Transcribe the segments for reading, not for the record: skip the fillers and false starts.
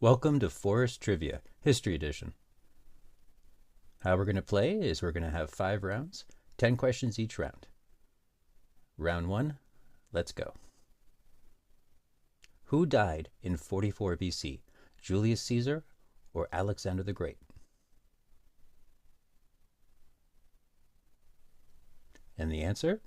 Welcome to Forest Trivia, History Edition. How we're going to play is we're going to have 5 rounds, 10 questions each round. Round 1, let's go. Who died in 44 BC, Julius Caesar or Alexander the Great? And the answer?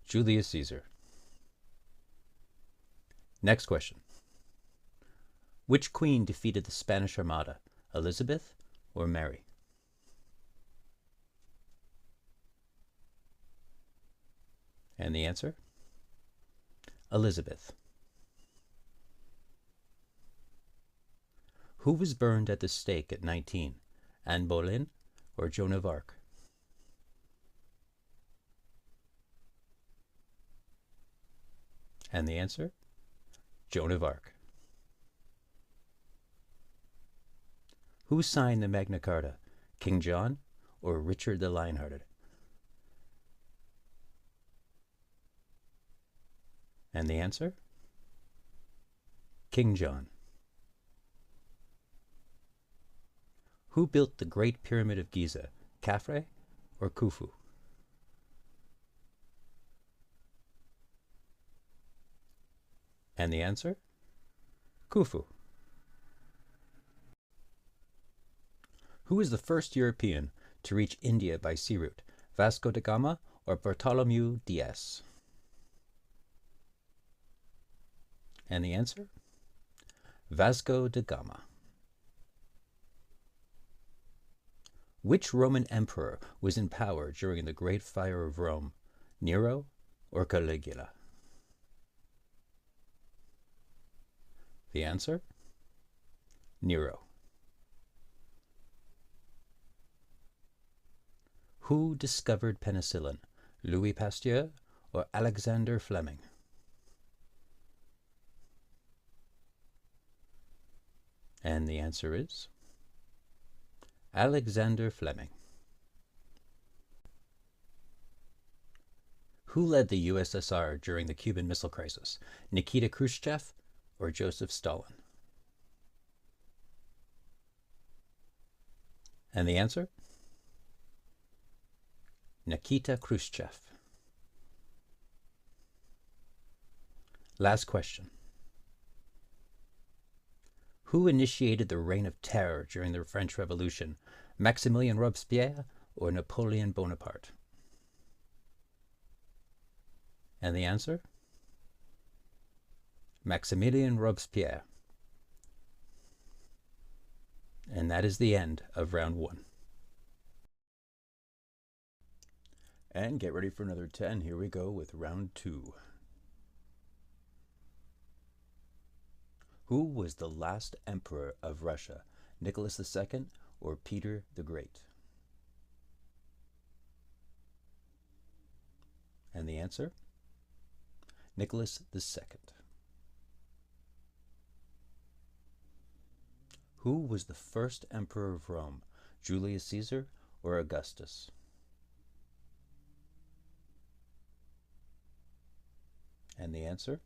Julius Caesar. Next question. Which queen defeated the Spanish Armada, Elizabeth or Mary? And the answer? Elizabeth. Who was burned at the stake at 19, Anne Boleyn or Joan of Arc? And the answer? Joan of Arc. Who signed the Magna Carta, King John or Richard the Lionhearted? And the answer? King John. Who built the Great Pyramid of Giza, Khafre or Khufu? And the answer? Khufu. Who was the first European to reach India by sea route, Vasco da Gama or Bartholomew Diaz? And the answer? Vasco da Gama. Which Roman emperor was in power during the Great Fire of Rome, Nero or Caligula? The answer? Nero. Who discovered penicillin, Louis Pasteur or Alexander Fleming? And the answer is Alexander Fleming. Who led the USSR during the Cuban Missile Crisis, Nikita Khrushchev or Joseph Stalin? And the answer? Nikita Khrushchev. Last question. Who initiated the Reign of Terror during the French Revolution, Maximilien Robespierre or Napoleon Bonaparte? And the answer? Maximilien Robespierre. And that is the end of round 1. And get ready for another 10. Here we go with round 2. Who was the last emperor of Russia, Nicholas II or Peter the Great? And the answer? Nicholas II. Who was the first emperor of Rome, Julius Caesar or Augustus? And the answer?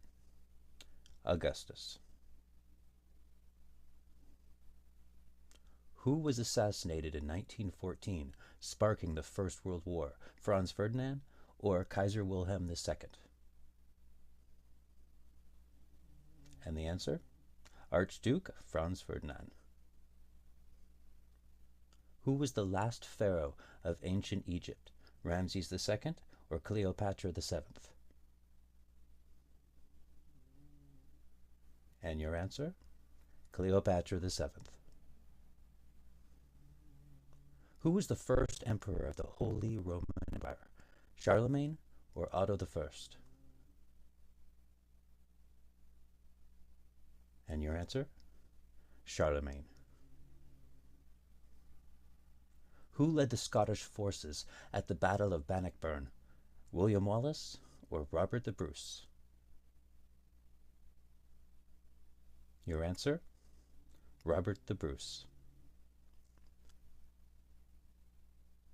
Augustus. Who was assassinated in 1914, sparking the First World War, Franz Ferdinand or Kaiser Wilhelm II? And the answer? Archduke Franz Ferdinand. Who was the last pharaoh of ancient Egypt, Ramses II or Cleopatra VII? And your answer? Cleopatra VII. Who was the first emperor of the Holy Roman Empire, Charlemagne or Otto I? And your answer? Charlemagne. Who led the Scottish forces at the Battle of Bannockburn, William Wallace or Robert the Bruce? Your answer? Robert the Bruce.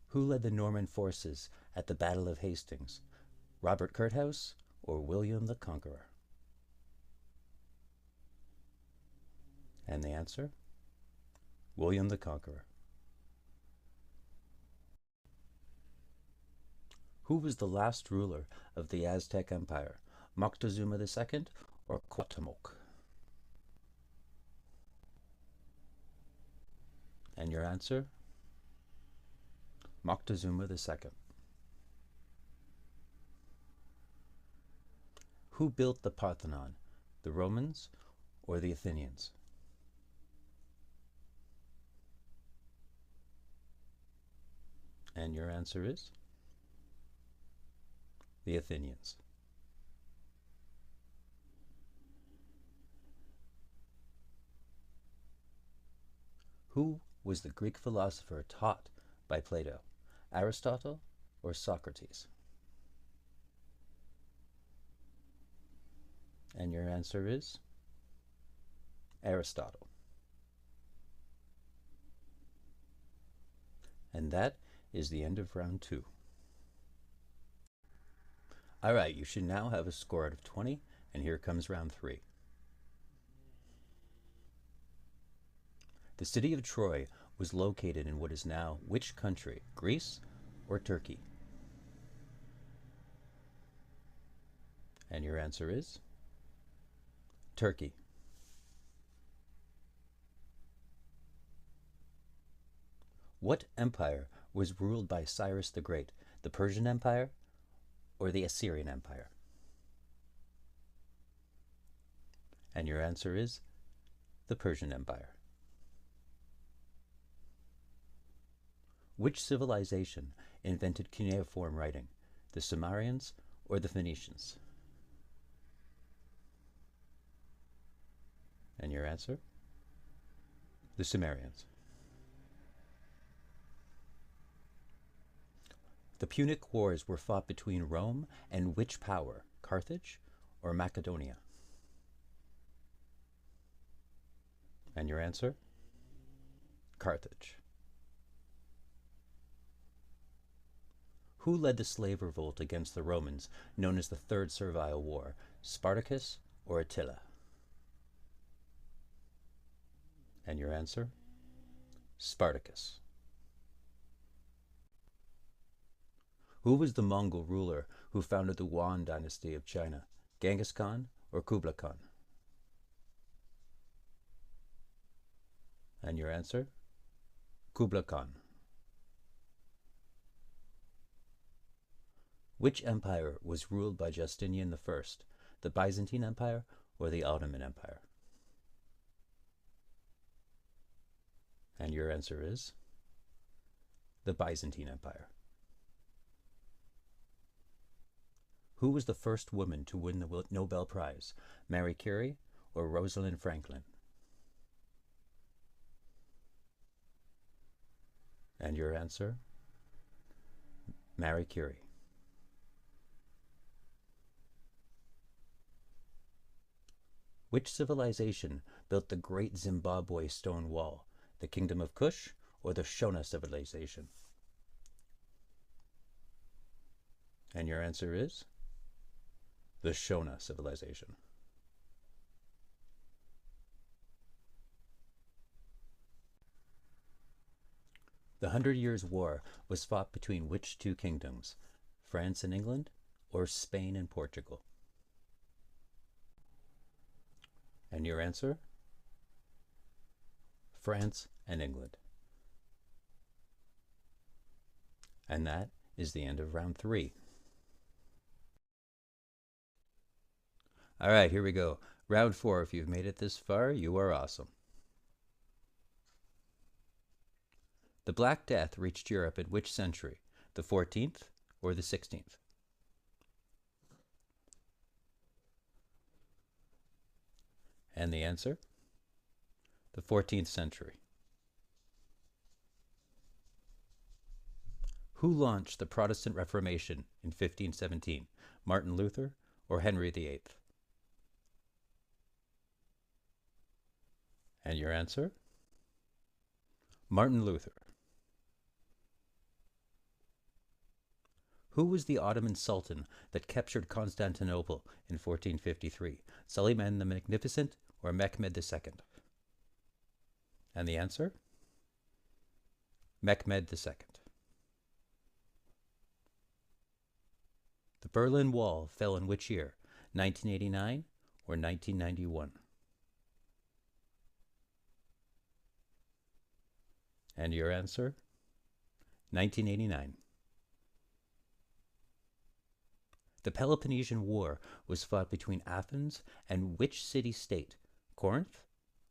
Who led the Norman forces at the Battle of Hastings, Robert Curthouse or William the Conqueror? And the answer? William the Conqueror. Who was the last ruler of the Aztec Empire, Moctezuma II or Cuauhtemoc? And your answer? Moctezuma II. Who built the Parthenon, the Romans or the Athenians? And your answer is? The Athenians. Who was the Greek philosopher taught by Plato, Aristotle or Socrates? And your answer is? Aristotle. And that is the end of round 2. All right, you should now have a score out of 20, and here comes round 3. The city of Troy was located in what is now which country, Greece or Turkey? And your answer is? Turkey. What empire was ruled by Cyrus the Great, the Persian Empire or the Assyrian Empire? And your answer is the Persian Empire. Which civilization invented cuneiform writing, the Sumerians or the Phoenicians? And your answer? The Sumerians. The Punic Wars were fought between Rome and which power, Carthage or Macedonia? And your answer? Carthage. Who led the slave revolt against the Romans, known as the Third Servile War, Spartacus or Attila? And your answer? Spartacus. Who was the Mongol ruler who founded the Yuan dynasty of China, Genghis Khan or Kublai Khan? And your answer? Kublai Khan. Which empire was ruled by Justinian I, the Byzantine Empire or the Ottoman Empire? And your answer is? The Byzantine Empire. Who was the first woman to win the Nobel Prize, Marie Curie or Rosalind Franklin? And your answer? Marie Curie. Which civilization built the Great Zimbabwe Stone Wall, the Kingdom of Kush or the Shona civilization? And your answer is? The Shona civilization. The 100 Years' War was fought between which two kingdoms, France and England or Spain and Portugal? And your answer? France and England. And that is the end of round 3. All right, here we go. Round 4. If you've made it this far, you are awesome. The Black Death reached Europe in which century, the 14th or the 16th? And the answer? The 14th century. Who launched the Protestant Reformation in 1517, Martin Luther or Henry VIII? And your answer? Martin Luther. Who was the Ottoman Sultan that captured Constantinople in 1453, Suleiman the Magnificent or Mehmed II? And the answer? Mehmed II. The Berlin Wall fell in which year? 1989 or 1991? And your answer? 1989. The Peloponnesian War was fought between Athens and which city-state? Corinth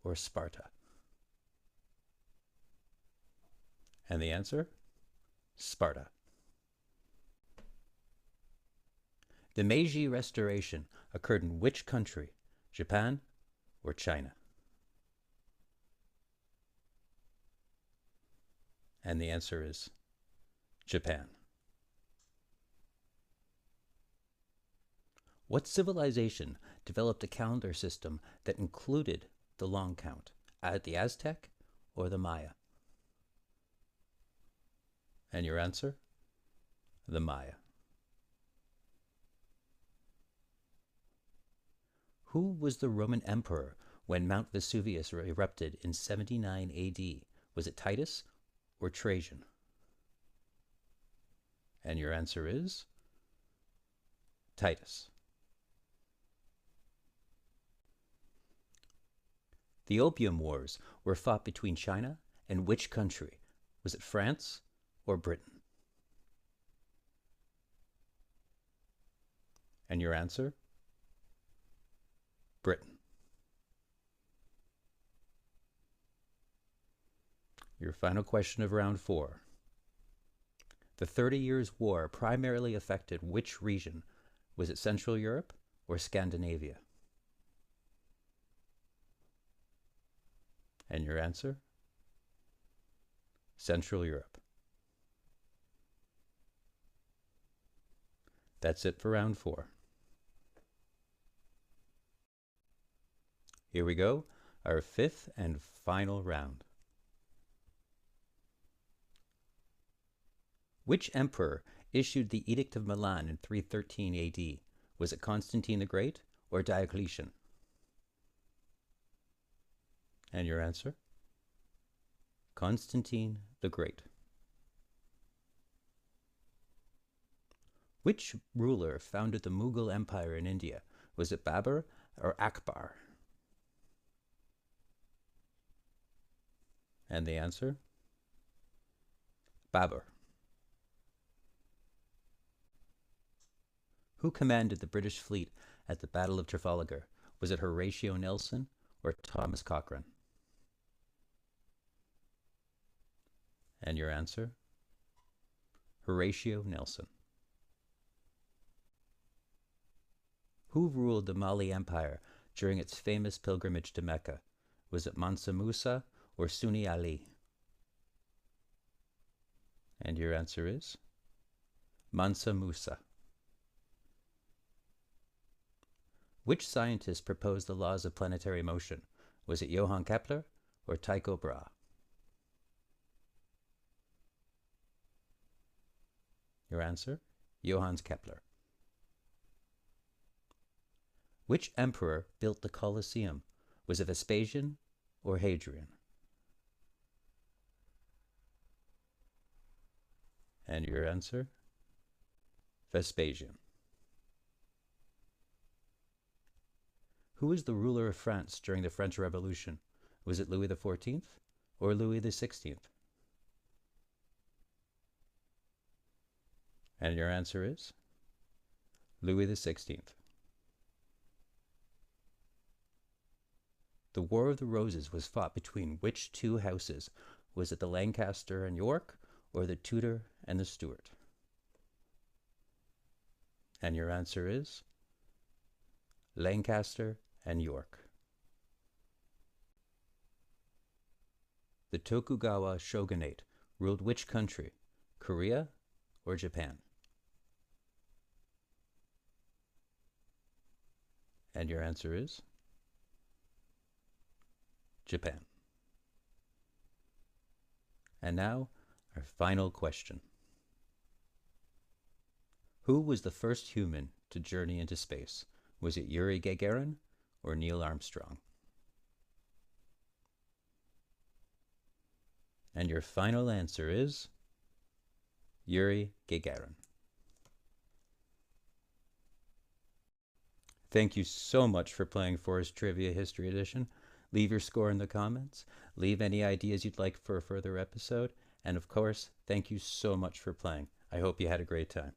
or Sparta? And the answer? Sparta. The Meiji Restoration occurred in which country? Japan or China? And the answer is Japan. What civilization developed a calendar system that included the long count? The Aztec or the Maya? And your answer? The Maya. Who was the Roman emperor when Mount Vesuvius erupted in 79 AD? Was it Titus or Trajan? And your answer is Titus. The Opium Wars were fought between China and which country? Was it France or Britain? And your answer? Britain. Your final question of round 4. The 30 Years' War primarily affected which region? Was it Central Europe or Scandinavia? And your answer? Central Europe. That's it for round 4. Here we go, our 5th and final round. Which emperor issued the Edict of Milan in 313 AD? Was it Constantine the Great or Diocletian? And your answer? Constantine the Great. Which ruler founded the Mughal Empire in India? Was it Babur or Akbar? And the answer? Babur. Who commanded the British fleet at the Battle of Trafalgar? Was it Horatio Nelson or Thomas Cochrane? And your answer? Horatio Nelson. Who ruled the Mali Empire during its famous pilgrimage to Mecca? Was it Mansa Musa or Sunni Ali? And your answer is? Mansa Musa. Which scientist proposed the laws of planetary motion? Was it Johann Kepler or Tycho Brahe? Your answer? Johannes Kepler. Which emperor built the Colosseum? Was it Vespasian or Hadrian? And your answer? Vespasian. Who was the ruler of France during the French Revolution? Was it Louis XIV or Louis XVI? And your answer is? Louis XVI. The War of the Roses was fought between which two houses? Was it the Lancaster and York or the Tudor and the Stuart? And your answer is? Lancaster and York. The Tokugawa shogunate ruled which country? Korea or Japan? And your answer is? Japan. And now, our final question. Who was the first human to journey into space? Was it Yuri Gagarin or Neil Armstrong? And your final answer is Yuri Gagarin. Thank you so much for playing Forest Trivia History Edition. Leave your score in the comments. Leave any ideas you'd like for a further episode. And of course, thank you so much for playing. I hope you had a great time.